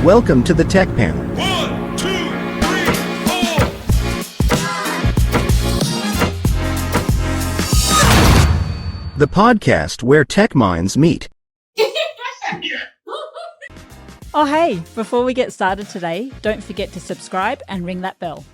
Welcome to the Tech Panel. 1, 2, 3, 4. The podcast where tech minds meet. Oh, hey, before we get started today, don't forget to subscribe and ring that bell.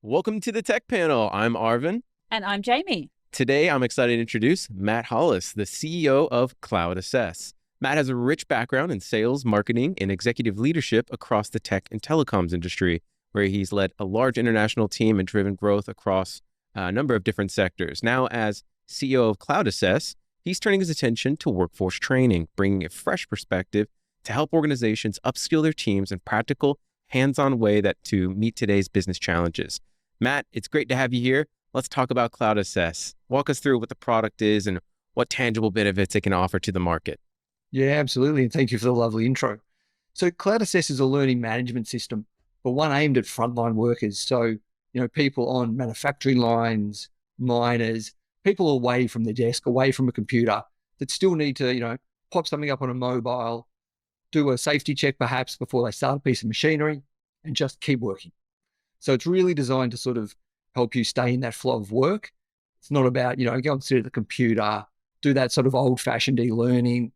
Welcome to the Tech Panel. I'm Arvin. And I'm Jamie. Today, I'm excited to introduce Matt Hollis, the CEO of Cloud Assess. Matt has a rich background in sales, marketing, and executive leadership across the tech and telecoms industry, where he's led a large international team and driven growth across a number of different sectors. Now, as CEO of Cloud Assess, he's turning his attention to workforce training, bringing a fresh perspective to help organizations upskill their teams in practical, hands-on way to meet today's business challenges. Matt, it's great to have you here. Let's talk about Cloud Assess. Walk us through what the product is and what tangible benefits it can offer to the market. Yeah, absolutely. And thank you for the lovely intro. So Cloud Assess is a learning management system, but one aimed at frontline workers. So, people on manufacturing lines, miners, people away from the desk, away from a computer that still need to, pop something up on a mobile, do a safety check perhaps before they start a piece of machinery and just keep working. So it's really designed to sort of help you stay in that flow of work. It's not about, go and sit at the computer, do that sort of old-fashioned e-learning.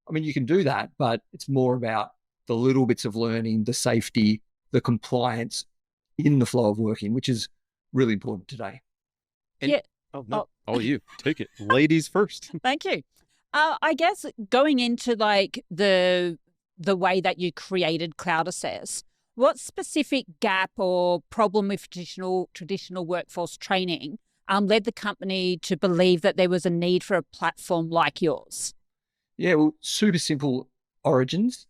I mean, you can do that, but it's more about the little bits of learning, the safety, the compliance in the flow of working, which is really important today. You take it. Ladies first. Thank you. I guess going into the way that you created Cloud Assess, what specific gap or problem with traditional workforce training led the company to believe that there was a need for a platform like yours? Yeah, well, super simple origins.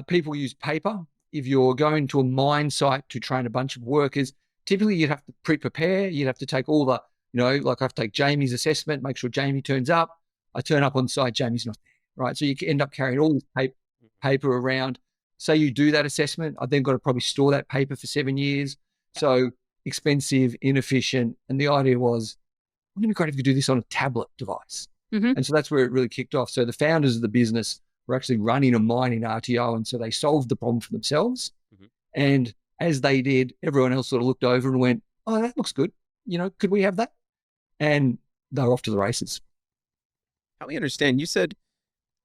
People use paper. If you're going to a mine site to train a bunch of workers, typically you'd have to pre-prepare. You'd have to take all the, I have to take Jamie's assessment, make sure Jamie turns up. I turn up on site, Jamie's not there, right? So you end up carrying all this paper around. Say you do that assessment, I've then got to probably store that paper for 7 years. So expensive, inefficient. And the idea was, wouldn't it be great if you could do this on a tablet device? Mm-hmm. And so that's where it really kicked off. So the founders of the business were actually running a mining RTO. And so they solved the problem for themselves. Mm-hmm. And as they did, everyone else sort of looked over and went, oh, that looks good. Could we have that? And they're off to the races. Help me understand, you said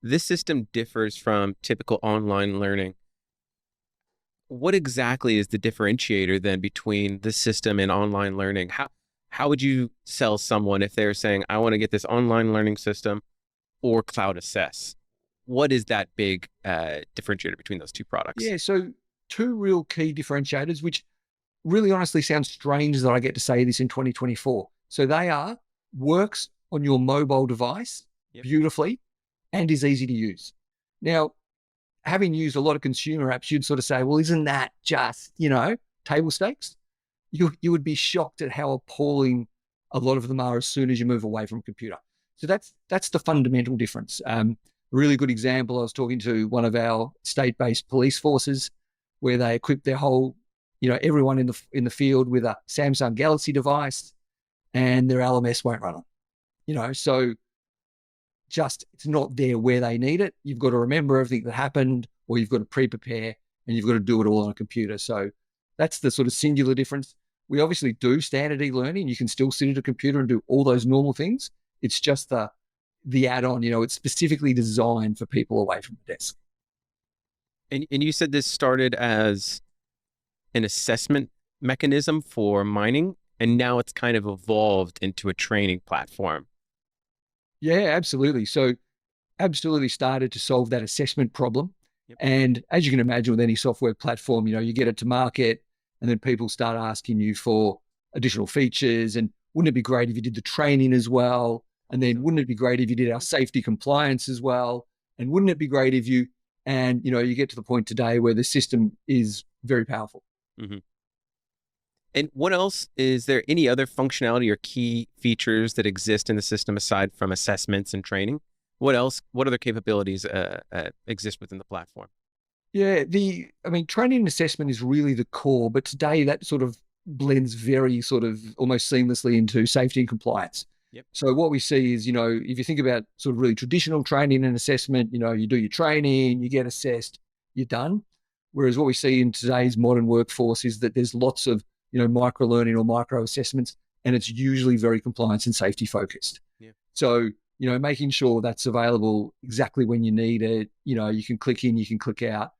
this system differs from typical online learning. What exactly is the differentiator then between this system and online learning? How would you sell someone if they're saying, I want to get this online learning system or Cloud Assess? What is that big differentiator between those two products? Yeah, so two real key differentiators, which really honestly sounds strange that I get to say this in 2024. So they are works on your mobile device beautifully and is easy to use. Now, having used a lot of consumer apps, you'd sort of say, well, isn't that just, table stakes? You would be shocked at how appalling a lot of them are as soon as you move away from a computer. So that's the fundamental difference. A really good example, I was talking to one of our state-based police forces where they equipped their whole, everyone in the field with a Samsung Galaxy device and their LMS won't run on. So just it's not there where they need it. You've got to remember everything that happened, or you've got to pre-prepare and you've got to do it all on a computer. So that's the sort of singular difference. We obviously do standard e-learning. You can still sit at a computer and do all those normal things. It's just the add-on, it's specifically designed for people away from the desk. And you said this started as an assessment mechanism for mining, and now it's kind of evolved into a training platform. Yeah, absolutely. So absolutely started to solve that assessment problem. Yep. And as you can imagine with any software platform, you get it to market and then people start asking you for additional features. And wouldn't it be great if you did the training as well? And then wouldn't it be great if you did our safety compliance as well? And wouldn't it be great if you get to the point today where the system is very powerful. Mm-hmm. And what else, is there any other functionality or key features that exist in the system aside from assessments and training? What other capabilities exist within the platform? Yeah, training and assessment is really the core, but today that sort of blends very sort of almost seamlessly into safety and compliance. Yep. So what we see is, if you think about sort of really traditional training and assessment, you do your training, you get assessed, you're done. Whereas what we see in today's modern workforce is that there's lots of, micro learning or micro assessments, and it's usually very compliance and safety focused. Yeah. So, making sure that's available exactly when you need it, you can click in, you can click out.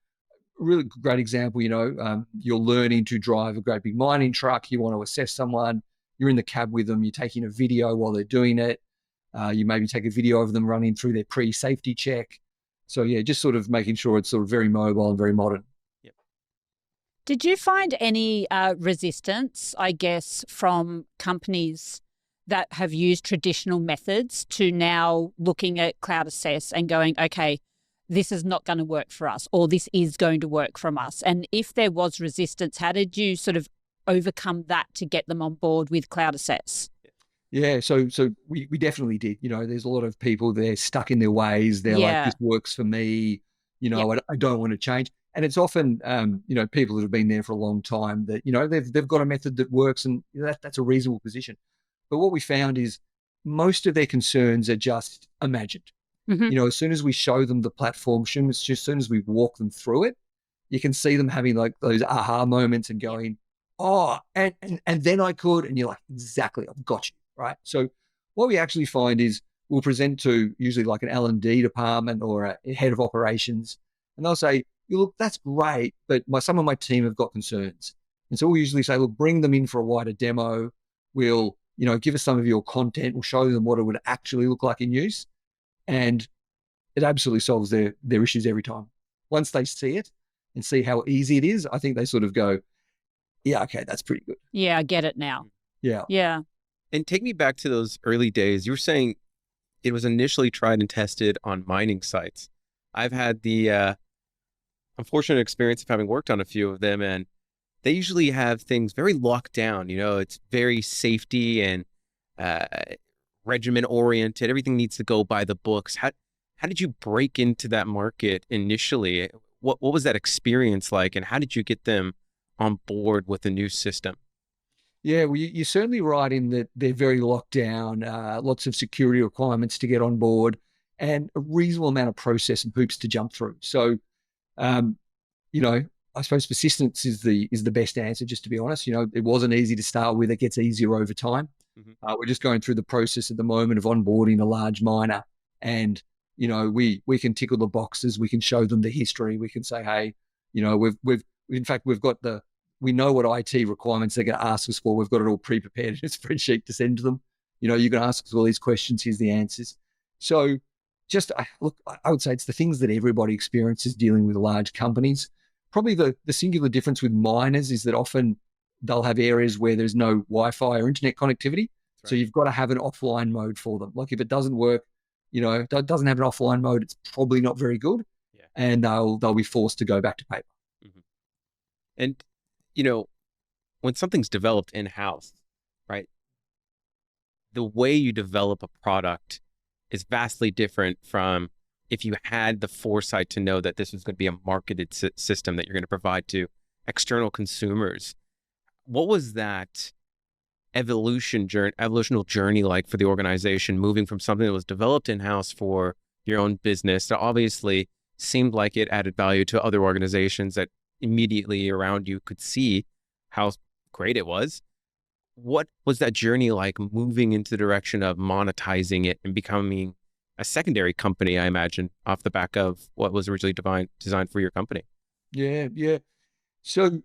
Really great example, you're learning to drive a great big mining truck. You want to assess someone, you're in the cab with them, you're taking a video while they're doing it. You maybe take a video of them running through their pre-safety check. So yeah, just sort of making sure it's sort of very mobile and very modern. Did you find any resistance, I guess, from companies that have used traditional methods to now looking at Cloud Assess and going, okay, this is not going to work for us, or this is going to work from us? And if there was resistance, how did you sort of overcome that to get them on board with Cloud Assess? Yeah, so we definitely did. There's a lot of people, they're stuck in their ways. They're like, this works for me. I don't want to change. And it's often, people that have been there for a long time that, they've got a method that works, and that's a reasonable position. But what we found is most of their concerns are just imagined. Mm-hmm. As soon as we show them the platform, as soon as we walk them through it, you can see them having like those aha moments and going, oh, and then I could, and you're like, exactly, I've got you, right? So what we actually find is we'll present to usually like an L&D department or a head of operations, and they'll say, look, that's great, but some of my team have got concerns. And so we'll usually say, look, bring them in for a wider demo. We'll, give us some of your content. We'll show them what it would actually look like in use. And it absolutely solves their issues every time. Once they see it and see how easy it is, I think they sort of go, yeah, okay, that's pretty good. Yeah, I get it now. Yeah. Yeah. And take me back to those early days. You were saying it was initially tried and tested on mining sites. I've had the unfortunate experience of having worked on a few of them, and they usually have things very locked down. It's very safety and regimen oriented. Everything needs to go by the books. How did you break into that market initially? What was that experience like, and how did you get them on board with the new system? Yeah, well, you're certainly right in that they're very locked down, lots of security requirements to get on board, and a reasonable amount of process and hoops to jump through. So, I suppose persistence is the best answer, just to be honest. It wasn't easy to start with. It gets easier over time. Mm-hmm. We're just going through the process at the moment of onboarding a large miner, and we can tickle the boxes. We can show them the history. We can say, hey, we know what IT requirements they're going to ask us for. We've got it all pre-prepared in a spreadsheet to send to them. You can ask us all these questions. Here's the answers. So I would say it's the things that everybody experiences dealing with large companies. Probably the singular difference with miners is that often they'll have areas where there's no Wi-Fi or internet connectivity. Right. So you've got to have an offline mode for them. Like if it doesn't work, doesn't have an offline mode, it's probably not very good. Yeah. And they'll be forced to go back to paper. Mm-hmm. And, when something's developed in-house, right, the way you develop a product is vastly different from if you had the foresight to know that this was going to be a marketed system that you're going to provide to external consumers. What was that evolutional journey like for the organization, moving from something that was developed in-house for your own business that obviously seemed like it added value to other organizations that immediately around you could see how great it was? What was that journey like, moving into the direction of monetizing it and becoming a secondary company, I imagine, off the back of what was originally designed for your company? Yeah. So,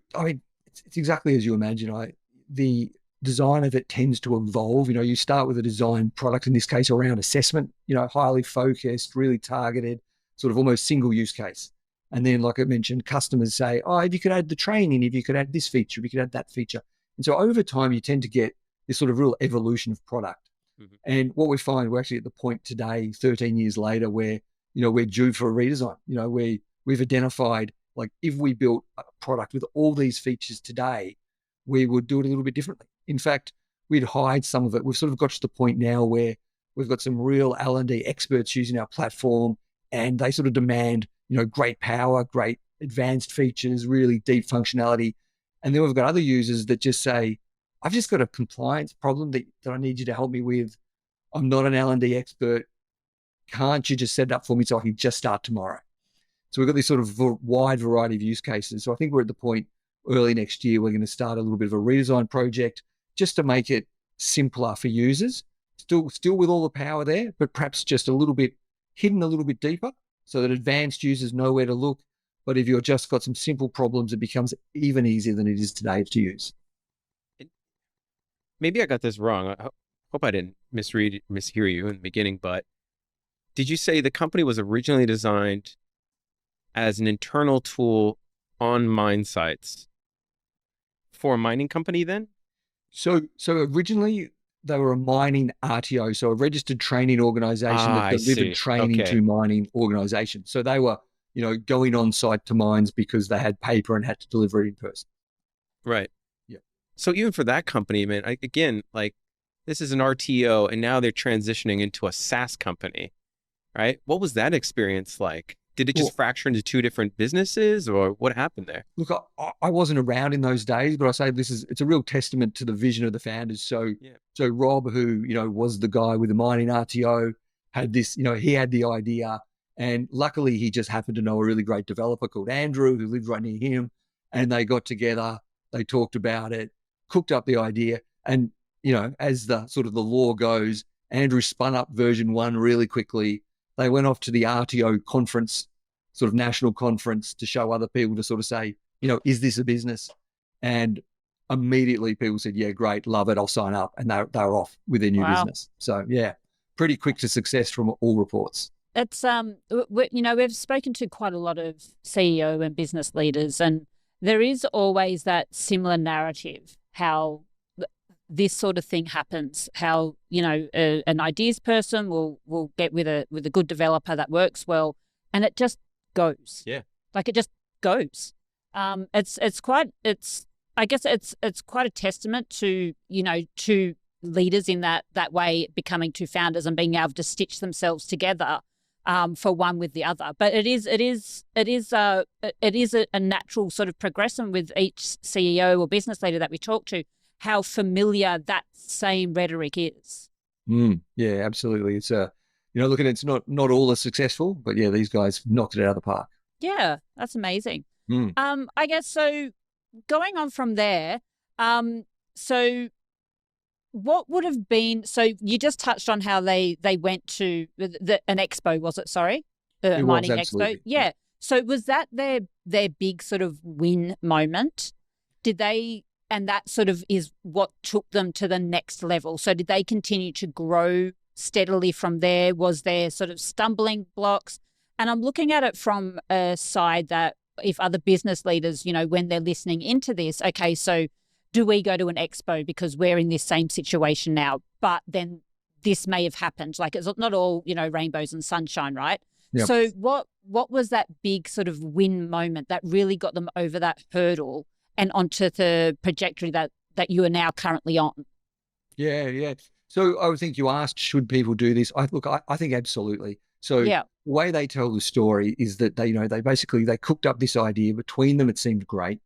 it's exactly as you imagine. The design of it tends to evolve. You start with a design product, in this case around assessment, highly focused, really targeted, sort of almost single use case. And then, like I mentioned, customers say, oh, if you could add the training, if you could add this feature, if you could add that feature. And so over time, you tend to get this sort of real evolution of product. Mm-hmm. And what we find, we're actually at the point today, 13 years later, where, we're due for a redesign. We've identified, like, if we built a product with all these features today, we would do it a little bit differently. In fact, we'd hide some of it. We've sort of got to the point now where we've got some real L&D experts using our platform, and they sort of demand, great power, great advanced features, really deep functionality. And then we've got other users that just say, I've just got a compliance problem that I need you to help me with. I'm not an L&D expert. Can't you just set it up for me so I can just start tomorrow? So we've got this sort of wide variety of use cases. So I think we're at the point early next year, we're going to start a little bit of a redesign project just to make it simpler for users, still with all the power there, but perhaps just a little bit hidden a little bit deeper so that advanced users know where to look. But if you've just got some simple problems, it becomes even easier than it is today to use. Maybe I got this wrong. I hope I didn't mishear you in the beginning, but did you say the company was originally designed as an internal tool on mine sites for a mining company then? So originally they were a mining RTO, so a registered training organization that delivered training to mining organizations. So they were, going on site to mines because they had paper and had to deliver it in person. Right. Yeah. So even for that company, man, again, like this is an RTO and now they're transitioning into a SaaS company, right? What was that experience like? Did it just fracture into two different businesses, or what happened there? Look, I wasn't around in those days, but I say it's a real testament to the vision of the founders. So Rob, who, was the guy with the mining RTO, had this, he had the idea, and luckily he just happened to know a really great developer called Andrew who lived right near him, and they got together, they talked about it, cooked up the idea, and, as the sort of the law goes, Andrew spun up version 1 really quickly. They went off to the RTO conference, sort of national conference, to show other people, to sort of say, is this a business? And immediately people said, yeah, great, love it, I'll sign up. And they were off with their new business. So yeah, pretty quick to success from all reports. It's, we've spoken to quite a lot of CEO and business leaders, and there is always that similar narrative, how this sort of thing happens, how, an ideas person will get with a good developer that works well, and it just goes. Yeah. Like it just goes. It's quite a testament to, to leaders in that way, becoming two founders and being able to stitch themselves together for one with the other. But it is a natural sort of progression with each CEO or business leader that we talk to, how familiar that same rhetoric is. Yeah, absolutely. It's it's not all as successful, but yeah, these guys knocked it out of the park. Yeah, that's amazing. I guess so. Going on from there, so what would have been? So you just touched on how they went to an expo, was it? Sorry, it mining was, expo. Yeah. So was that their big sort of win moment? Did they? And that sort of is what took them to the next level. So did they continue to grow steadily from there? Was there sort of stumbling blocks? And I'm looking at it from a side that if other business leaders, when they're listening into this, okay, so do we go to an expo because we're in this same situation now, but then this may have happened. Like it's not all, rainbows and sunshine, right? Yep. So what was that big sort of win moment that really got them over that hurdle and onto the trajectory that you are now currently on? Yeah. So I would think you asked, should people do this? I think absolutely. So the way they tell the story is that they cooked up this idea between them. It seemed great.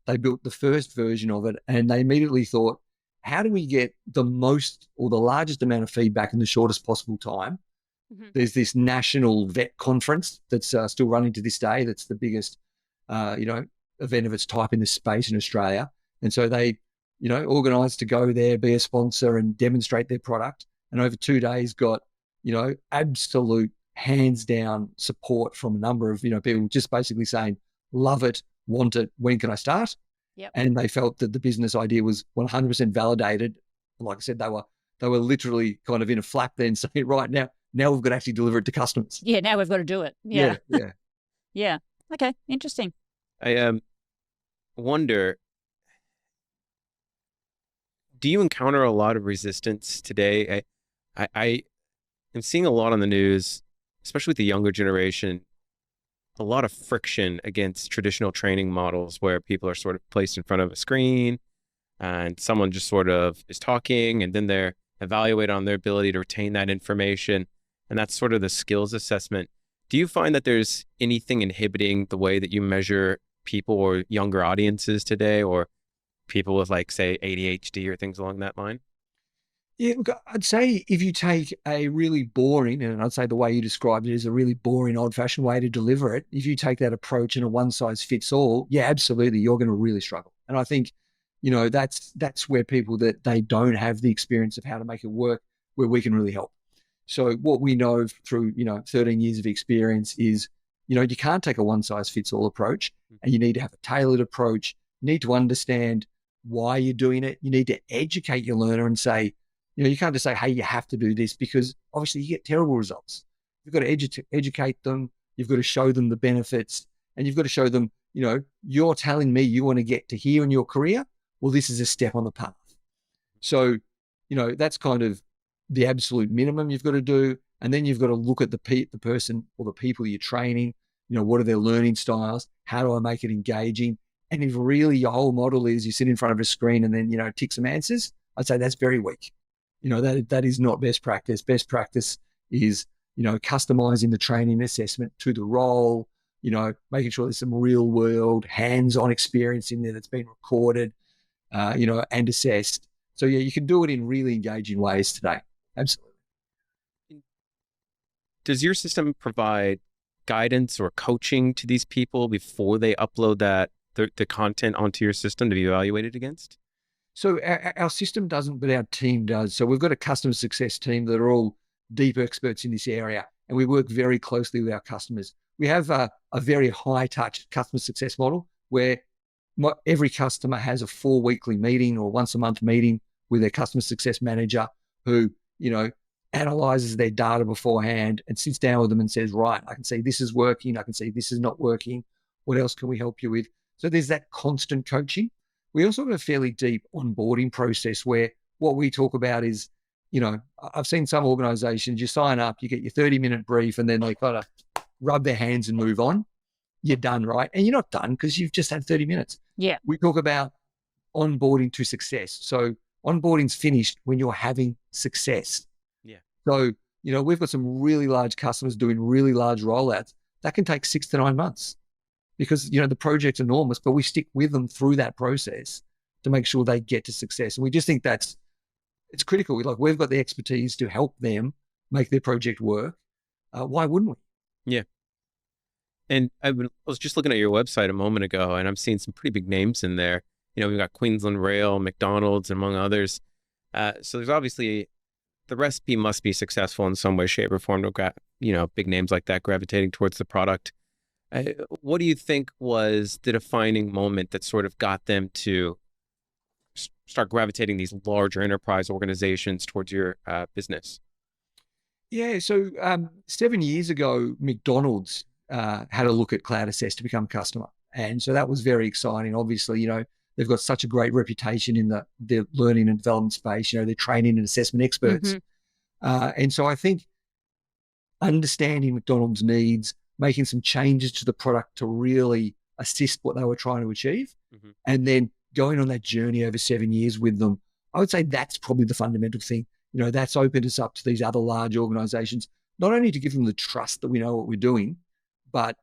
They built the first version of it, and they immediately thought, how do we get the most or the largest amount of feedback in the shortest possible time? Mm-hmm. There's this national vet conference that's still running to this day. That's the biggest, event of its type in this space in Australia. And so they, organised to go there, be a sponsor and demonstrate their product. And over 2 days got, absolute hands down support from a number of, people just basically saying, love it, want it, when can I start? Yep. And they felt that the business idea was 100% validated. Like I said, they were literally kind of in a flap then saying, right, now we've got to actually deliver it to customers. Yeah, now we've got to do it. Yeah. Yeah. Okay, interesting. I wonder, do you encounter a lot of resistance today? I am seeing a lot on the news, especially with the younger generation, a lot of friction against traditional training models where people are sort of placed in front of a screen and someone just sort of is talking and then they're evaluated on their ability to retain that information. And that's sort of the skills assessment. Do you find that there's anything inhibiting the way that you measure people or younger audiences today, or people with, like, say, ADHD or things along that line? Yeah, look, I'd say if you take a really boring, and I'd say the way you described it is a really boring, old-fashioned way to deliver it. If you take that approach in a one-size-fits-all, yeah, absolutely, you're going to really struggle. And I think, that's where people that they don't have the experience of how to make it work, where we can really help. So what we know through 13 years of experience is, you can't take a one-size-fits-all approach, and you need to have a tailored approach. You need to understand why you're doing it. You need to educate your learner and say, you can't just say, hey, you have to do this, because obviously you get terrible results. You've got to educate them. You've got to show them the benefits, and you've got to show them, you're telling me you want to get to here in your career. Well, this is a step on the path. So, that's kind of the absolute minimum you've got to do. And then you've got to look at the person or the people you're training. What are their learning styles? How do I make it engaging? And if really your whole model is you sit in front of a screen and then, tick some answers, I'd say that's very weak. That is not best practice. Best practice is, customizing the training assessment to the role, making sure there's some real world hands-on experience in there that's been recorded, and assessed. So yeah, you can do it in really engaging ways today. Absolutely. Does your system provide guidance or coaching to these people before they upload the content onto your system to be evaluated against? So our system doesn't, but our team does. So we've got a customer success team that are all deep experts in this area, and we work very closely with our customers. We have a very high touch customer success model where every customer has a 4 weekly meeting or once a month meeting with their customer success manager who, analyzes their data beforehand and sits down with them and says, right, I can see this is working. I can see this is not working. What else can we help you with? So there's that constant coaching. We also have a fairly deep onboarding process where what we talk about is, I've seen some organizations, you sign up, you get your 30-minute brief, and then they kind of rub their hands and move on. You're done, right? And you're not done because you've just had 30 minutes. Yeah. We talk about onboarding to success. So onboarding's finished when you're having success. Yeah. So, we've got some really large customers doing really large rollouts. That can take 6 to 9 months because, the project's enormous, but we stick with them through that process to make sure they get to success. And we just think it's critical. We've got the expertise to help them make their project work. Why wouldn't we? Yeah. And I was just looking at your website a moment ago, and I'm seeing some pretty big names in there. We've got Queensland Rail, McDonald's, among others. So there's obviously, the recipe must be successful in some way, shape, or form to big names like that gravitating towards the product. What do you think was the defining moment that sort of got them to start gravitating these larger enterprise organizations towards your business? Yeah. So 7 years ago, McDonald's had a look at Cloud Assess to become a customer. And so that was very exciting. Obviously, they've got such a great reputation in the learning and development space. They're training and assessment experts. Mm-hmm. And so I think understanding McDonald's needs, making some changes to the product to really assist what they were trying to achieve, and then going on that journey over 7 years with them, I would say that's probably the fundamental thing. That's opened us up to these other large organizations, not only to give them the trust that we know what we're doing, but,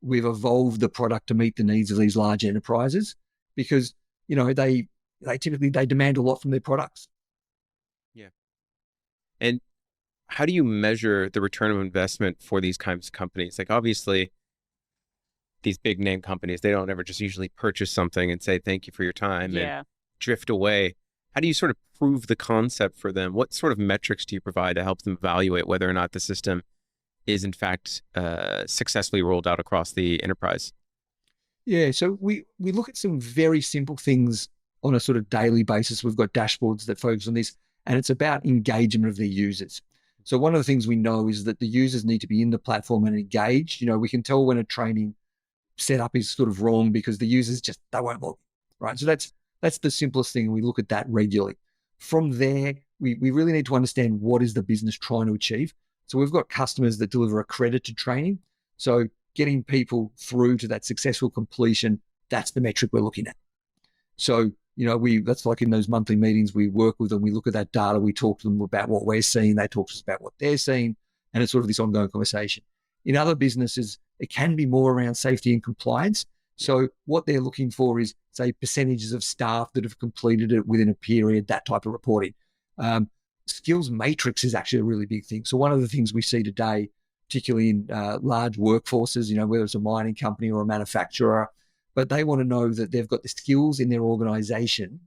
we've evolved the product to meet the needs of these large enterprises because, they typically demand a lot from their products. Yeah. And how do you measure the return of investment for these kinds of companies? Like obviously these big name companies, they don't ever just usually purchase something and say, thank you for your time and drift away. How do you sort of prove the concept for them? What sort of metrics do you provide to help them evaluate whether or not the system is in fact successfully rolled out across the enterprise? Yeah, so we look at some very simple things on a sort of daily basis. We've got dashboards that focus on this, and it's about engagement of their users. So one of the things we know is that the users need to be in the platform and engaged. We can tell when a training setup is sort of wrong because the users they won't log in, right? So that's the simplest thing. We look at that regularly. From there, we really need to understand what is the business trying to achieve. So we've got customers that deliver accredited training. So getting people through to that successful completion, that's the metric we're looking at. So, that's like in those monthly meetings, we work with them, we look at that data, we talk to them about what we're seeing, they talk to us about what they're seeing, and it's sort of this ongoing conversation. In other businesses, it can be more around safety and compliance. So what they're looking for is, say, percentages of staff that have completed it within a period, that type of reporting. Skills matrix is actually a really big thing. So one of the things we see today, particularly in large workforces, whether it's a mining company or a manufacturer, but they want to know that they've got the skills in their organization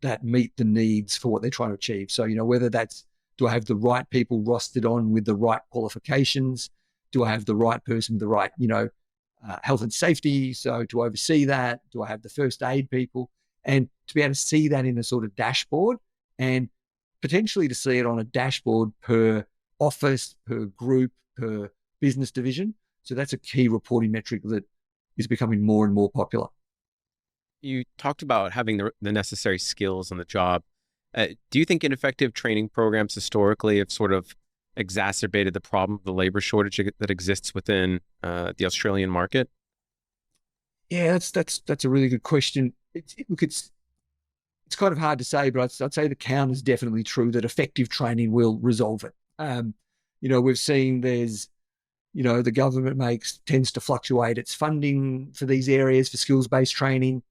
that meet the needs for what they're trying to achieve. So, whether that's, do I have the right people rostered on with the right qualifications? Do I have the right person with the right, health and safety? So to oversee that, do I have the first aid people? And to be able to see that in a sort of dashboard, and potentially to see it on a dashboard per office, per group, per business division. So that's a key reporting metric that is becoming more and more popular. You talked about having the necessary skills on the job. Do you think ineffective training programs historically have sort of exacerbated the problem of the labor shortage that exists within the Australian market? Yeah, that's a really good question. It's kind of hard to say, but I'd say the count is definitely true that effective training will resolve it. We've seen there's, the government tends to fluctuate its funding for these areas for skills-based training.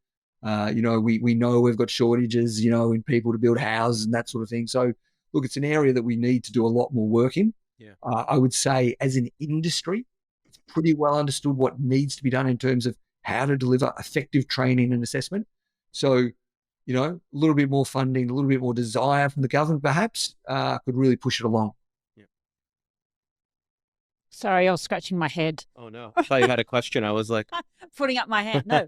We know we've got shortages, in people to build houses and that sort of thing. So look, it's an area that we need to do a lot more work in. Yeah. I would say as an industry, it's pretty well understood what needs to be done in terms of how to deliver effective training and assessment. So, a little bit more funding, a little bit more desire from the government perhaps could really push it along. Yeah. Sorry, I was scratching my head. Oh no, I thought you had a question. I was like... Putting up my hand. No.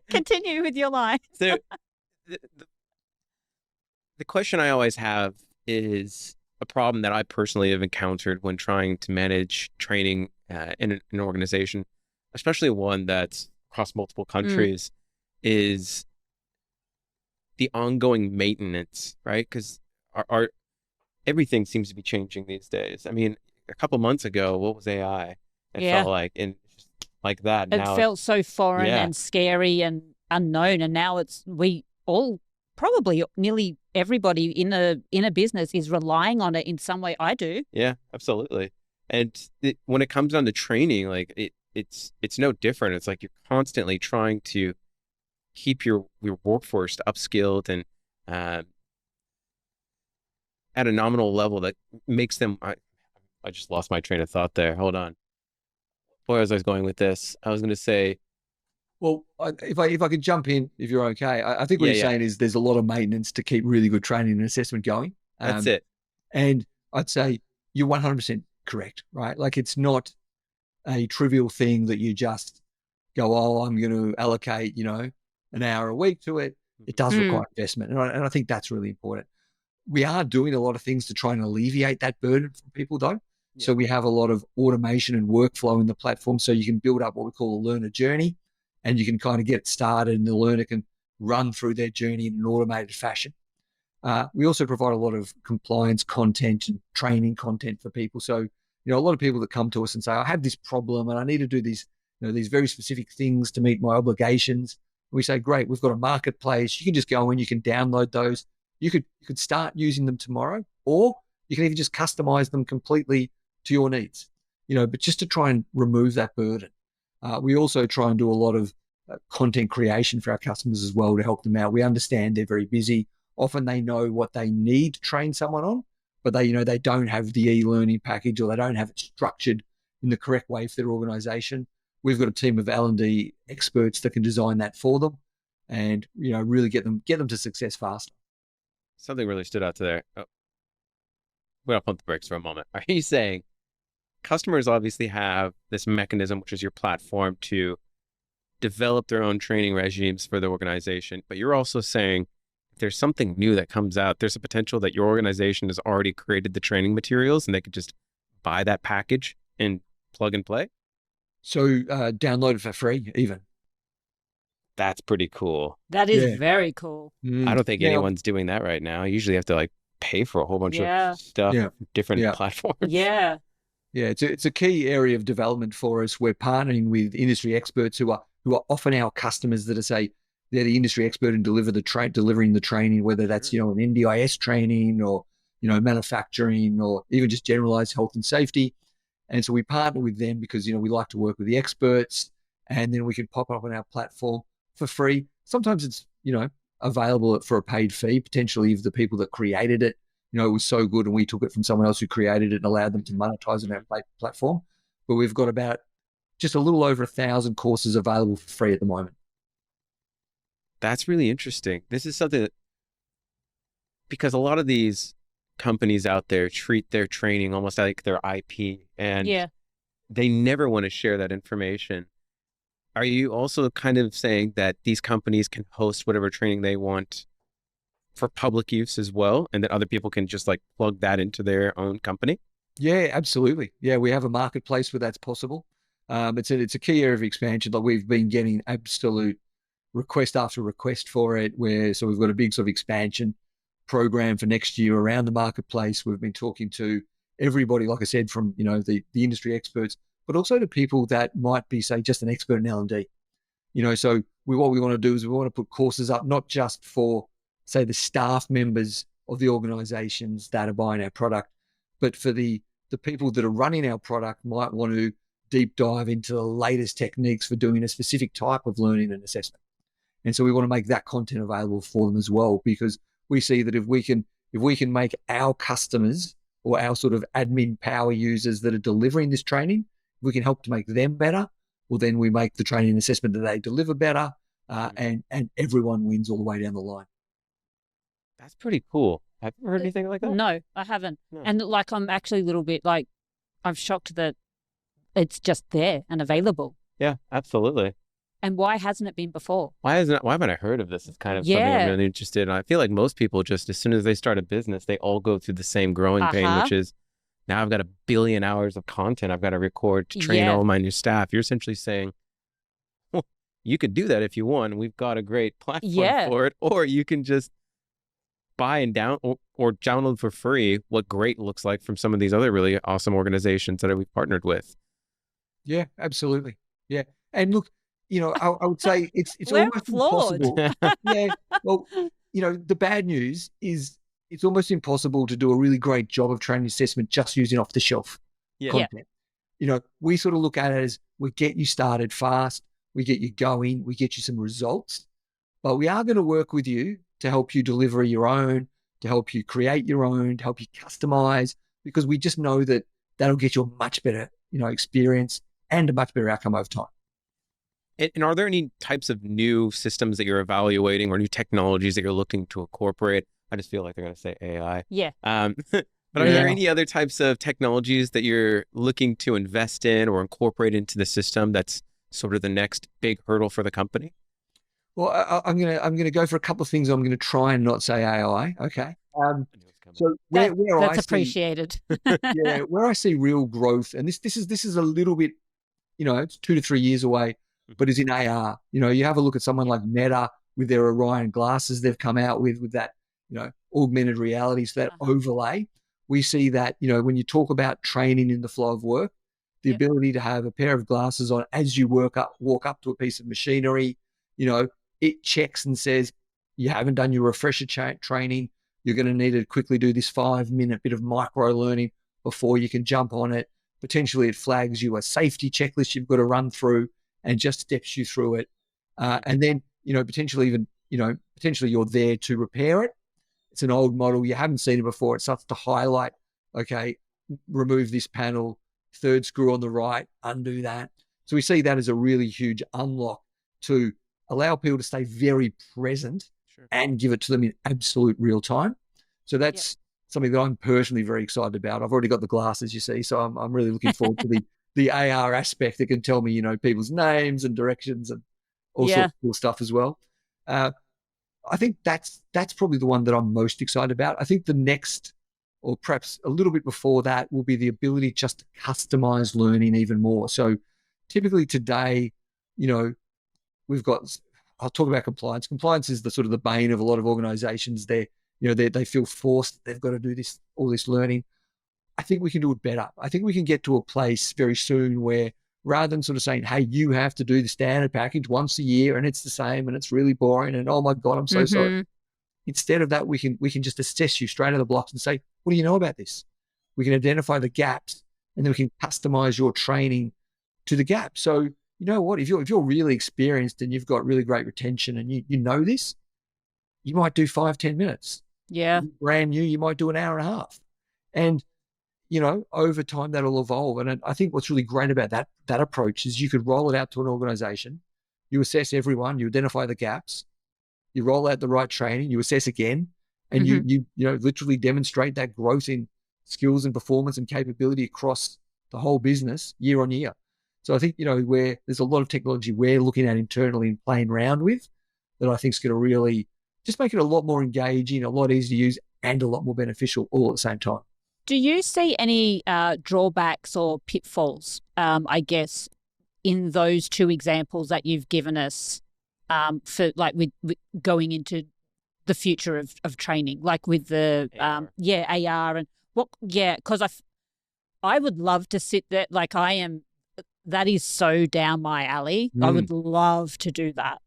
Continue with your line. So the question I always have is a problem that I personally have encountered when trying to manage training in an organization, especially one that's across multiple countries, is the ongoing maintenance, right? Because our everything seems to be changing these days. I mean, a couple months ago, what was AI? It felt like, and just like that. It now felt so foreign and scary and unknown, and now we all, probably nearly everybody in a business is relying on it in some way. I do. Yeah, absolutely. And when it comes down to training, like it's no different. It's like you're constantly trying to keep your workforce upskilled and at a nominal level that makes them. I just lost my train of thought there. Hold on. Where was I going with this? I was going to say, well, if I could jump in, if you're okay, I think what you're saying is there's a lot of maintenance to keep really good training and assessment going. That's it. And I'd say you're 100% correct, right? Like it's not a trivial thing that you just go, oh, I'm going to allocate, an hour a week to it. It does require investment. And I think that's really important. We are doing a lot of things to try and alleviate that burden for people though. Yeah. So we have a lot of automation and workflow in the platform. So you can build up what we call a learner journey, and you can kind of get it started and the learner can run through their journey in an automated fashion. We also provide a lot of compliance content and training content for people. So, a lot of people that come to us and say, I have this problem and I need to do these, these very specific things to meet my obligations. We say, great, we've got a marketplace. You can just go in, you can download those. You could start using them tomorrow, or you can even just customize them completely to your needs, but just to try and remove that burden. We also try and do a lot of content creation for our customers as well to help them out. We understand they're very busy. Often they know what they need to train someone on, but they don't have the e-learning package, or they don't have it structured in the correct way for their organization. We've got a team of L&D experts that can design that for them and, really get them to success faster. Something really stood out to there. Oh. We're going to pump the brakes for a moment. Are you saying customers obviously have this mechanism, which is your platform, to develop their own training regimes for the organization, but you're also saying if there's something new that comes out, there's a potential that your organization has already created the training materials and they could just buy that package and plug and play? So download it for free even. That's pretty cool. That is very cool. I don't think anyone's doing that right now. You usually have to pay for a whole bunch of stuff, different platforms. Yeah. Yeah, it's a key area of development for us. We're partnering with industry experts who are often our customers that are, they're the industry expert in delivering the training, whether that's, an NDIS training or, manufacturing or even just generalized health and safety. And so we partner with them because, we like to work with the experts, and then we can pop up on our platform for free. Sometimes it's, available for a paid fee, potentially if the people that created it, you know, it was so good and we took it from someone else who created it and allowed them to monetize on our platform. But we've got about just a little over 1,000 courses available for free at the moment. That's really interesting. This is something that, because a lot of these companies out there treat their training almost like their IP, and they never want to share that information. Are you also kind of saying that these companies can host whatever training they want for public use as well, and that other people can just like plug that into their own company? Yeah, absolutely. Yeah, we have a marketplace where that's possible. It's a key area of expansion. Like we've been getting absolute request after request for it, so we've got a big sort of expansion program for next year around the marketplace. We've been talking to everybody, like I said, from, you know, the industry experts, but also to people that might be, say, just an expert in L&D. You know, so what we want to do is we want to put courses up, not just for, say, the staff members of the organizations that are buying our product, but for the people that are running our product might want to deep dive into the latest techniques for doing a specific type of learning and assessment. And so we want to make that content available for them as well, because we see that if we can make our customers or our sort of admin power users that are delivering this training, if we can help to make them better, well, then we make the training and assessment that they deliver better, and everyone wins all the way down the line. That's pretty cool. Have you heard anything like that? No, I haven't. No. And like, I'm actually a little bit like, I'm shocked that it's just there and available. Yeah, absolutely. And why hasn't it been before? Why haven't I heard of this? It's kind of something I'm really interested in. I feel like most people just, as soon as they start a business, they all go through the same growing pain, which is, now I've got 1 billion hours of content I've got to record to train all my new staff. You're essentially saying, well, you could do that if you want. We've got a great platform for it. Or you can just buy and or download for free what great looks like from some of these other really awesome organizations that we've partnered with. Yeah, absolutely. Yeah. And look, you know, I would say it's We're almost impossible. Yeah. Well, you know, the bad news is it's almost impossible to do a really great job of training assessment just using off the shelf content. You know, we sort of look at it as we get you started fast, we get you going, we get you some results, but we are going to work with you to help you deliver your own, to help you create your own, to help you customize, because we just know that that'll get you a much better, you know, experience and a much better outcome over time. And are there any types of new systems that you're evaluating or new technologies that you're looking to incorporate? I just feel like they're going to say AI. Yeah. But are there any other types of technologies that you're looking to invest in or incorporate into the system that's sort of the next big hurdle for the company? Well, I'm gonna go for a couple of things. I'm gonna try and not say AI. Okay. So where that's I appreciated. see, where I see real growth, and this is a little bit, you know, it's 2 to 3 years away, but is in AR. You know, you have a look at someone like Meta with their Orion glasses they've come out with that, you know, augmented reality, so that overlay. We see that, you know, when you talk about training in the flow of work, the ability to have a pair of glasses on as you walk up to a piece of machinery, you know, it checks and says, you haven't done your refresher training. You're going to need to quickly do this 5-minute bit of micro learning before you can jump on it. Potentially it flags you a safety checklist you've got to run through and just steps you through it. And then, you know, potentially you're there to repair it. It's an old model. You haven't seen it before. It starts to highlight, okay, remove this panel, third screw on the right, undo that. So we see that as a really huge unlock to allow people to stay very present and give it to them in absolute real time. So that's something that I'm personally very excited about. I've already got the glasses, you see, so I'm really looking forward to the AR aspect that can tell me, you know, people's names and directions and all sorts of cool stuff as well. I think that's probably the one that I'm most excited about. I think the next, or perhaps a little bit before that, will be the ability just to customize learning even more. So typically today, you know, I'll talk about compliance. Compliance is the sort of the bane of a lot of organizations. They feel forced. They've got to do all this learning. I think we can do it better. I think we can get to a place very soon where, rather than sort of saying, hey, you have to do the standard package once a year and it's the same and it's really boring and, oh my God, I'm so sorry. Instead of that, we can just assess you straight out of the blocks and say, what do you know about this? We can identify the gaps and then we can customize your training to the gap. So, you know what, if you're really experienced and you've got really great retention and you know this, you might do 5-10 minutes. Yeah. Brand new, you might do an hour and a half. And, over time that'll evolve. And I think what's really great about that approach is you could roll it out to an organization, you assess everyone, you identify the gaps, you roll out the right training, you assess again, and you literally demonstrate that growth in skills and performance and capability across the whole business year on year. So I think, where there's a lot of technology we're looking at internally and playing around with that I think is going to really just make it a lot more engaging, a lot easier to use, and a lot more beneficial all at the same time. Do you see any drawbacks or pitfalls, I guess, in those two examples that you've given us for like with going into the future of training, like with the AR and because I would love to sit there, like that is so down my alley. I would love to do that.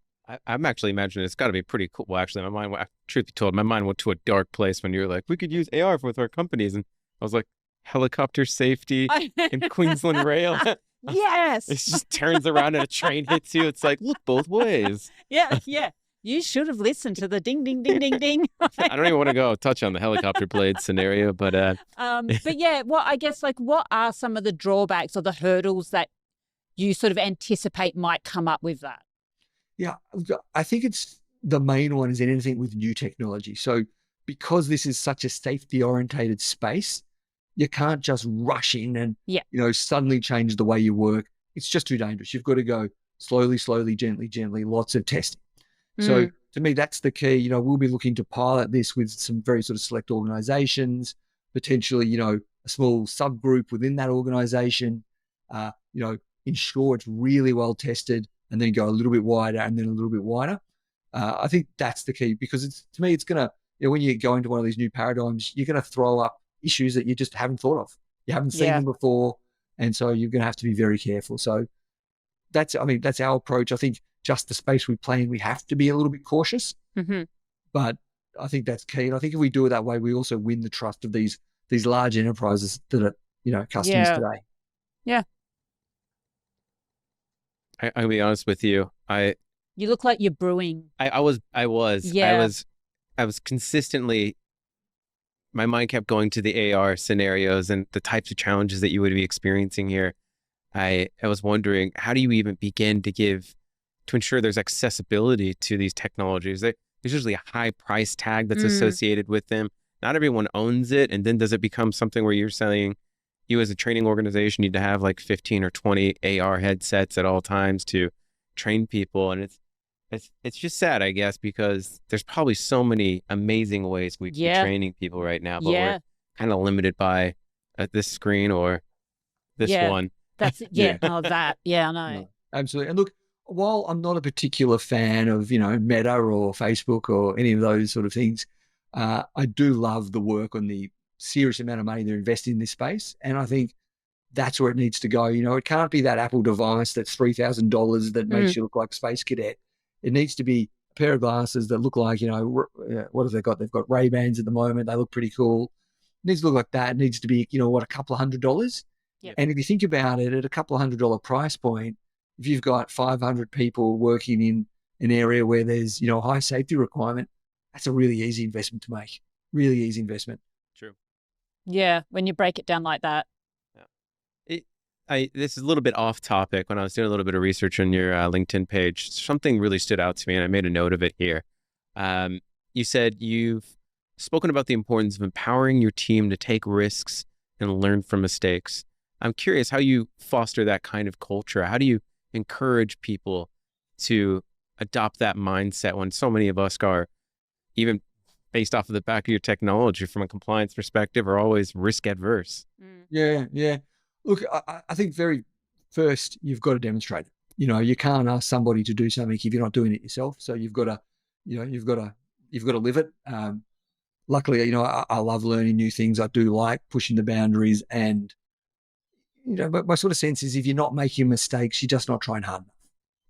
I'm actually imagining it's got to be pretty cool. Well, actually, truth be told, my mind went to a dark place when you were like, we could use AR with our companies. And I was like, helicopter safety in Queensland Rail. Yes. It just turns around and a train hits you. It's like, look both ways. Yeah. You should have listened to the ding, ding, ding, ding, ding. I don't even want to go touch on the helicopter blade scenario, but yeah, well, I guess like what are some of the drawbacks or the hurdles that you sort of anticipate might come up with that? Yeah, I think it's the main one is anything with new technology. So because this is such a safety orientated space, you can't just rush in and suddenly change the way you work. It's just too dangerous. You've got to go slowly, gently, lots of testing. So to me, that's the key. We'll be looking to pilot this with some very sort of select organizations, potentially, a small subgroup within that organization, ensure it's really well tested and then go a little bit wider and then a little bit wider. I think that's the key because to me, it's going to, when you go into one of these new paradigms, you're going to throw up issues that you just haven't thought of. You haven't seen them before. And so you're going to have to be very careful. So that's our approach. I think just the space we play in, we have to be a little bit cautious, but I think that's key. And I think if we do it that way, we also win the trust of these large enterprises that are, customers today. Yeah. I'll be honest with you. You look like you're brewing. I was. Yeah. I was consistently, my mind kept going to the AR scenarios and the types of challenges that you would be experiencing here. I was wondering, how do you even begin to ensure there's accessibility to these technologies? There's usually a high price tag that's associated with them. Not everyone owns it. And then does it become something where you're saying you as a training organization need to have like 15 or 20 AR headsets at all times to train people? And it's just sad, I guess, because there's probably so many amazing ways we could be training people right now, but we're kind of limited by this screen or this one. That's I know. No, absolutely. And look, while I'm not a particular fan of, Meta or Facebook or any of those sort of things, I do love the work on the serious amount of money they're investing in this space. And I think that's where it needs to go. It can't be that Apple device that's $3,000 that makes you look like a space cadet. It needs to be a pair of glasses that look like, what have they got? They've got Ray-Bans at the moment. They look pretty cool. It needs to look like that. It needs to be, a couple of $100s. Yep. And if you think about it at a couple of $100 price point, if you've got 500 people working in an area where there's, a high safety requirement, that's a really easy investment to make. Really easy investment. True. Yeah, when you break it down like that. This is a little bit off topic. When I was doing a little bit of research on your LinkedIn page, something really stood out to me and I made a note of it here. You said you've spoken about the importance of empowering your team to take risks and learn from mistakes. I'm curious how you foster that kind of culture. How do you encourage people to adopt that mindset when so many of us are, even based off of the back of your technology from a compliance perspective, are always risk adverse? Yeah. Look, I think very first, you've got to demonstrate it. You can't ask somebody to do something if you're not doing it yourself. So you've got to, you've got to live it. Luckily, I love learning new things. I do like pushing the boundaries and, but my sort of sense is if you're not making mistakes, you're just not trying hard enough,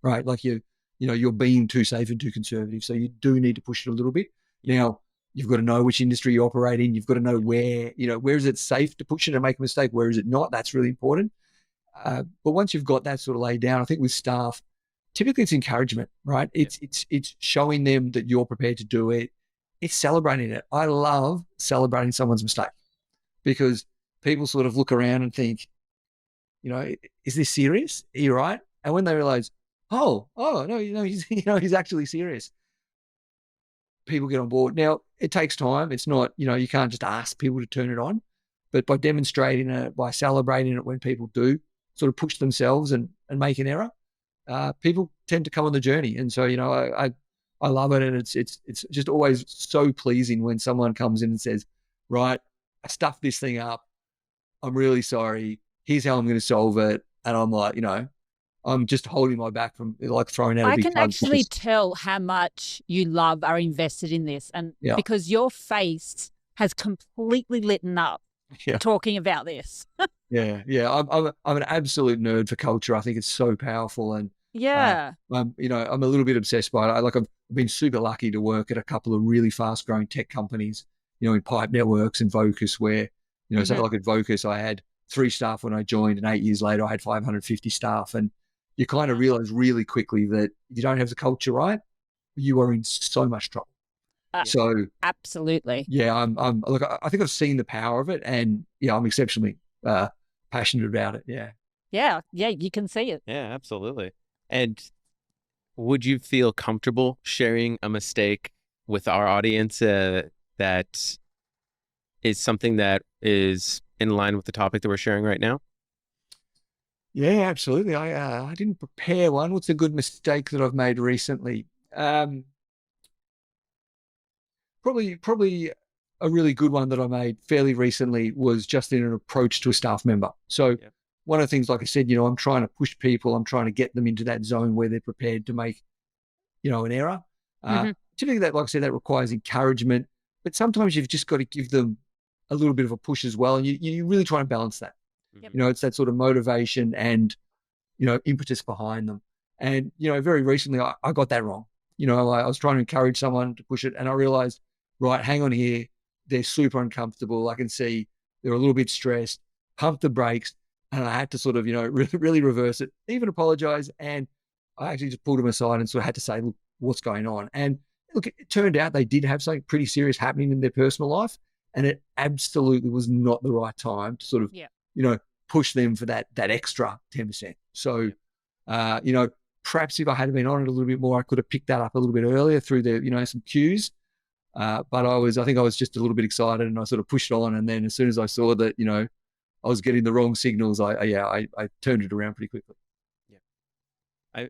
right? Like you're being too safe and too conservative. So you do need to push it a little bit. Now, you've got to know which industry you operate in. You've got to know where is it safe to push it and make a mistake? Where is it not? That's really important. But once you've got that sort of laid down, I think with staff, typically it's encouragement, right? It's showing them that you're prepared to do it. it's celebrating it. I love celebrating someone's mistake because people sort of look around and think, is this serious? Are you right? And when they realize, oh no, he's he's actually serious, people get on board. Now it takes time. It's not, you can't just ask people to turn it on, but by demonstrating it, by celebrating it when people do sort of push themselves and make an error, people tend to come on the journey. And so, I love it. And it's just always so pleasing when someone comes in and says, right, I stuffed this thing up. I'm really sorry. Here's how I'm going to solve it. And I'm like, I'm just holding my back from like throwing out a I big can punch. actually tell how much you are invested in this. And because your face has completely lit up talking about this. Yeah. I'm an absolute nerd for culture. I think it's so powerful. And I'm a little bit obsessed by it. I've been super lucky to work at a couple of really fast growing tech companies, in Pipe Networks and Vocus, where, so like at Vocus, I had 3 staff when I joined, and 8 years later, I had 550 staff. And you kind of realize really quickly that if you don't have the culture right, you are in so much trouble. So absolutely. Yeah, look, I think I've seen the power of it, and I'm exceptionally passionate about it. Yeah, you can see it. Yeah, absolutely. And would you feel comfortable sharing a mistake with our audience that is something that is in line with the topic that we're sharing right now? Yeah, absolutely. I didn't prepare one. What's a good mistake that I've made recently? Probably a really good one that I made fairly recently was just in an approach to a staff member. So one of the things, like I said, I'm trying to push people. I'm trying to get them into that zone where they're prepared to make, an error. Typically that, like I said, that requires encouragement, but sometimes you've just got to give them a little bit of a push as well. And you really try and balance that. It's that sort of motivation and, impetus behind them. And, very recently I got that wrong. I was trying to encourage someone to push it, and I realized, right, hang on here. They're super uncomfortable. I can see they're a little bit stressed, pump the brakes. And I had to sort of, really reverse it, even apologize. And I actually just pulled them aside and sort of had to say, look, what's going on? And look, it turned out they did have something pretty serious happening in their personal life. And it absolutely was not the right time to sort of, push them for that extra 10%. So, perhaps if I had been on it a little bit more, I could have picked that up a little bit earlier through the, some cues. But I think I was just a little bit excited, and I sort of pushed on. And then as soon as I saw that, I was getting the wrong signals, I turned it around pretty quickly. In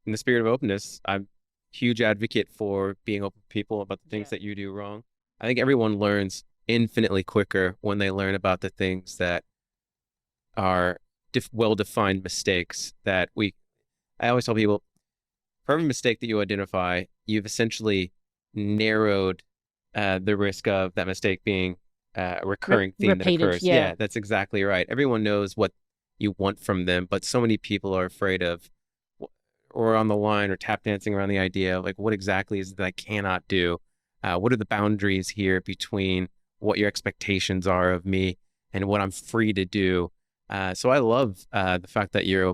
the spirit of openness, I'm a huge advocate for being open with people about the things that you do wrong. I think everyone learns infinitely quicker when they learn about the things that are well-defined mistakes that I always tell people, for every mistake that you identify, you've essentially narrowed the risk of that mistake being a recurring theme that occurs. Yeah, that's exactly right. Everyone knows what you want from them, but so many people are afraid of, or on the line, or tap dancing around the idea of like, what exactly is it that I cannot do? What are the boundaries here between what your expectations are of me and what I'm free to do? So I love the fact that you're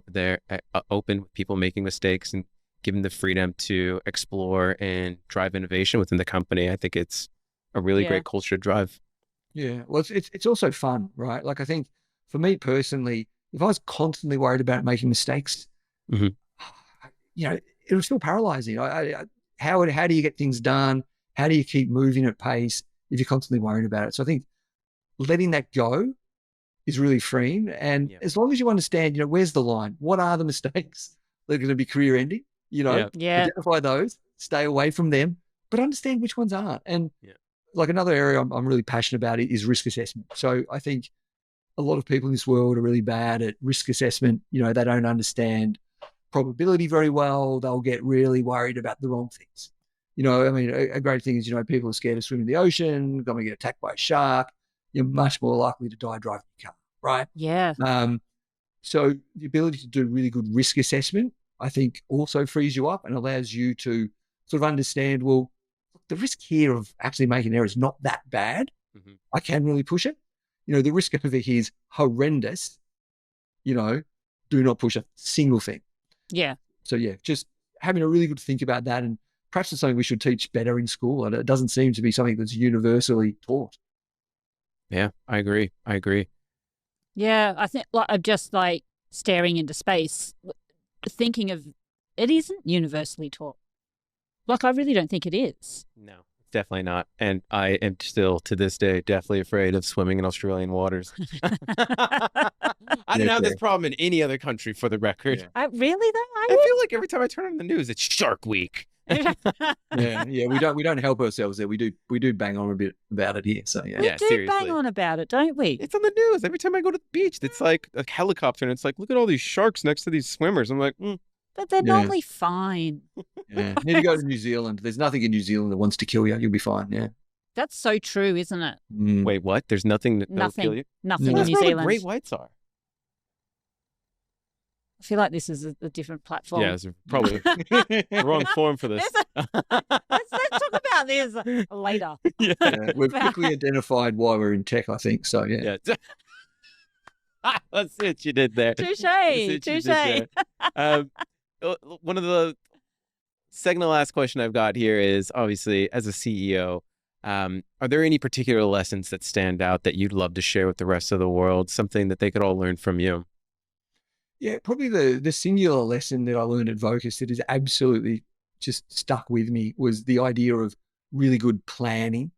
open with people making mistakes and giving the freedom to explore and drive innovation within the company. I think it's a really great culture to drive. Yeah, well, it's also fun, right? Like I think for me personally, if I was constantly worried about making mistakes, it was still paralyzing. How do you get things done? How do you keep moving at pace if you're constantly worried about it? So I think letting that go is really freeing. And as long as you understand, where's the line? What are the mistakes that are going to be career ending? Identify those, stay away from them, but understand which ones aren't. And like another area I'm really passionate about is risk assessment. So I think a lot of people in this world are really bad at risk assessment. They don't understand probability very well. They'll get really worried about the wrong things. A great thing is, people are scared to swim in the ocean, going to get attacked by a shark. You're much more likely to die driving your car, right? Yeah. So the ability to do really good risk assessment, I think, also frees you up and allows you to sort of understand, well, the risk here of actually making an error is not that bad. I can really push it. The risk over here is horrendous. Do not push a single thing. Yeah. So just having a really good think about that, and perhaps it's something we should teach better in school. And it doesn't seem to be something that's universally taught. Yeah, I agree. Yeah, I think like I'm just like staring into space, thinking of it isn't universally taught. Like I really don't think it is. No, definitely not. And I am still to this day definitely afraid of swimming in Australian waters. I didn't have this problem in any other country, for the record. Yeah. Really though? I feel like every time I turn on the news, it's Shark Week. Yeah, we don't help ourselves there. We do bang on a bit about it here. So yeah. We do bang on about it, don't we? It's on the news every time I go to the beach. It's like a helicopter, and it's like, look at all these sharks next to these swimmers. I'm like, But they're normally fine. Yeah. You need to go to New Zealand. There's nothing in New Zealand that wants to kill you. You'll be fine. Yeah. That's so true, isn't it? Wait, what? There's nothing that'll kill you? Nothing in That's New where Zealand. the great whites are. I feel like this is a different platform. Yeah, it's probably the wrong form for this. Let's talk about this later. Yeah. We've quickly identified why we're in tech, I think. So yeah. That's it. You did there. Touche. One of the second to last question I've got here is, obviously, as a CEO, are there any particular lessons that stand out that you'd love to share with the rest of the world? Something that they could all learn from you? Yeah, probably the singular lesson that I learned at Vocus that is absolutely just stuck with me was the idea of really good planning.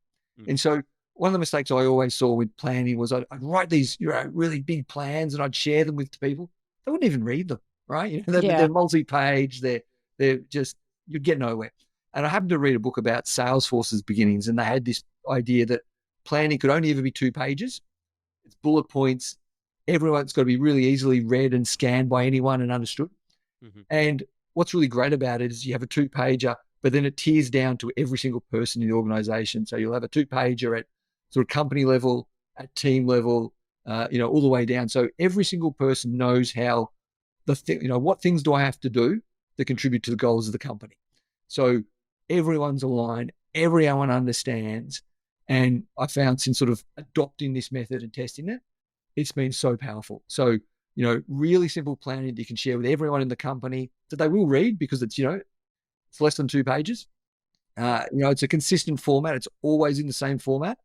And so one of the mistakes I always saw with planning was I'd write these really big plans and I'd share them with people. They wouldn't even read them, right? They're multi-page. They're just, you'd get nowhere. And I happened to read a book about Salesforce's beginnings, and they had this idea that planning could only ever be 2 pages. It's bullet points. Everyone's got to be really easily read and scanned by anyone and understood. And what's really great about it is you have a 2-pager, but then it tiers down to every single person in the organization. So you'll have a 2-pager at sort of company level, at team level, all the way down. So every single person knows how what things do I have to do to contribute to the goals of the company. So everyone's aligned, everyone understands. And I found since sort of adopting this method and testing it, it's been so powerful. So, really simple planning that you can share with everyone in the company that they will read because it's, it's less than 2 pages. It's a consistent format. It's always in the same format.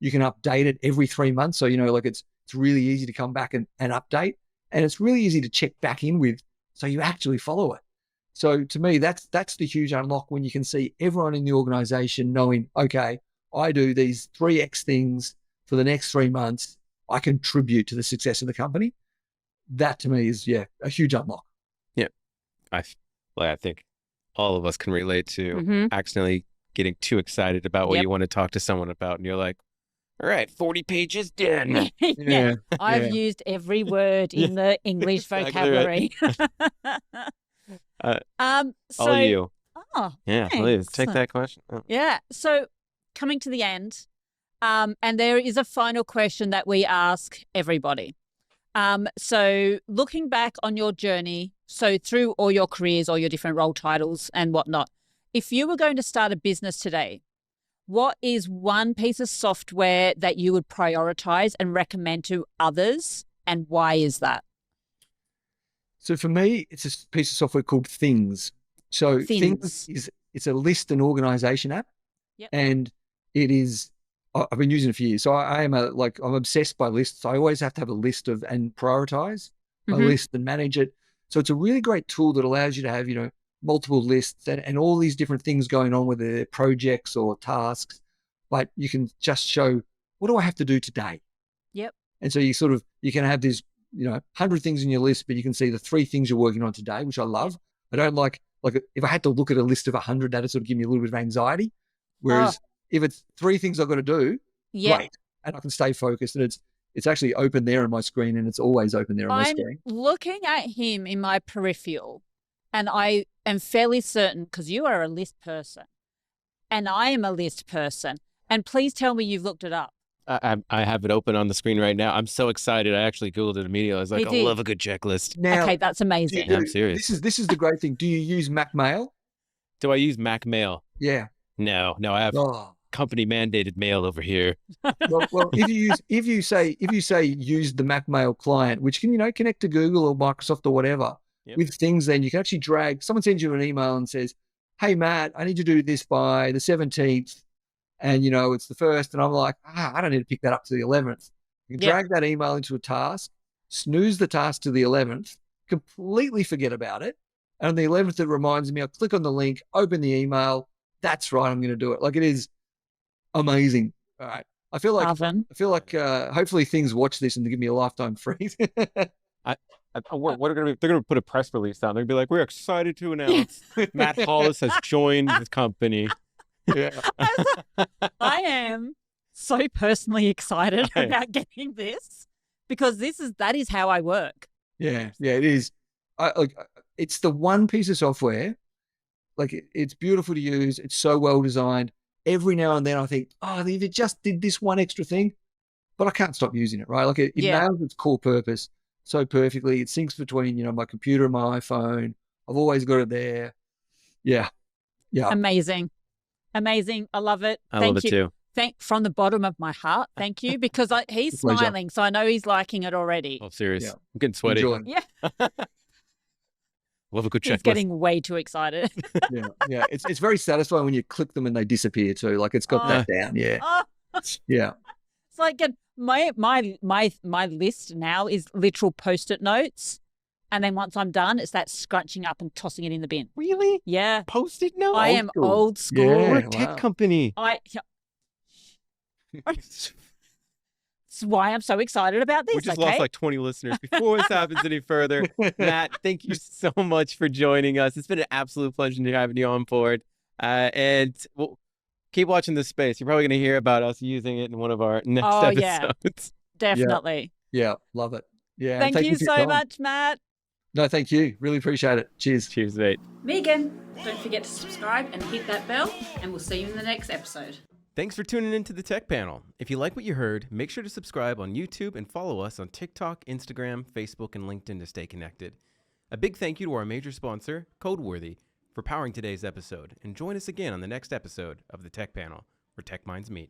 You can update it every 3 months. So, it's really easy to come back and update, and it's really easy to check back in with. So you actually follow it. So to me, that's the huge unlock when you can see everyone in the organization knowing, okay, I do these 3X things for the next 3 months. I contribute to the success of the company. That to me is, a huge unlock. Yeah. I think all of us can relate to accidentally getting too excited about what you want to talk to someone about. And you're like, all right, 40 pages done. I've used every word in the English vocabulary. All you. Oh, yeah, thanks. please take that question. Oh. Yeah. So coming to the end, and there is a final question that we ask everybody. So looking back on your journey, so through all your careers, all your different role titles and whatnot, if you were going to start a business today, what is one piece of software that you would prioritize and recommend to others, and why is that? So for me, it's a piece of software called Things. So Things it's a list and organization app, and it is. I've been using it for years. So I'm obsessed by lists. I always have to have a list and prioritize a list and manage it. So it's a really great tool that allows you to have, multiple lists and all these different things going on with their projects or tasks, but you can just show, what do I have to do today? Yep. And so you can have this, 100 things in your list, but you can see the 3 things you're working on today, which I love. I don't like if I had to look at a list of 100, that'd sort of give me a little bit of anxiety. Whereas if it's 3 things I've got to do, great. And I can stay focused, and it's actually open there on my screen, and it's always open there on my screen. I'm looking at him in my peripheral, and I am fairly certain, because you are a list person and I am a list person, and please tell me you've looked it up. I have it open on the screen right now. I'm so excited. I actually Googled it immediately. I was like, I love a good checklist. Now, okay, that's amazing. I'm serious. This is the great thing. Do you use Mac Mail? Do I use Mac Mail? Yeah. No, I have company mandated mail over here. Well, if you say use the Mac Mail client, which can connect to Google or Microsoft or whatever with Things, then you can actually drag. Someone sends you an email and says, hey, Matt, I need to do this by the 17th. And, it's the 1st. And I'm like, I don't need to pick that up to the 11th. You can drag that email into a task, snooze the task to the 11th, completely forget about it. And on the 11th, it reminds me, I'll click on the link, open the email. That's right. I'm going to do it. Like, it is amazing. All right. I feel like hopefully things watch this and they give me a lifetime free. What are going to be? They're going to put a press release out. They're going to be like, "We're excited to announce Matt Hollis has joined the company." Yeah. I am so personally excited about getting this because that is how I work. Yeah, it is. It's the one piece of software. Like it's beautiful to use. It's so well designed. Every now and then I think, if it just did this one extra thing, but I can't stop using it, right? Like it nails its core purpose so perfectly. It syncs between, my computer and my iPhone. I've always got it there. Yeah. Amazing. I love it. I love it too. From the bottom of my heart. Thank you, because he's smiling, so I know he's liking it already. Oh, serious. Yeah. I'm getting sweaty. Enjoy. Yeah. Love a good checklist. He's getting way too excited. Yeah. It's very satisfying when you click them and they disappear too. Like it's got that down. Yeah. Yeah. It's like my list now is literal Post-it notes. And then once I'm done, it's that scrunching up and tossing it in the bin. Really? Yeah. Post-it notes? I am old school. Yeah, We're a tech company. That's why I'm so excited about this. We just lost like 20 listeners. Before this happens any further, Matt, thank you so much for joining us. It's been an absolute pleasure having you on board. And we'll keep watching this space. You're probably going to hear about us using it in one of our next episodes. Yeah, definitely. Yeah, love it. Yeah. Thank you so much, Matt. No, thank you. Really appreciate it. Cheers. Cheers, mate. Megan, don't forget to subscribe and hit that bell, and we'll see you in the next episode. Thanks for tuning into the Tech Panel. If you like what you heard, make sure to subscribe on YouTube and follow us on TikTok, Instagram, Facebook, and LinkedIn to stay connected. A big thank you to our major sponsor, Codeworthy, for powering today's episode. And join us again on the next episode of the Tech Panel, where tech minds meet.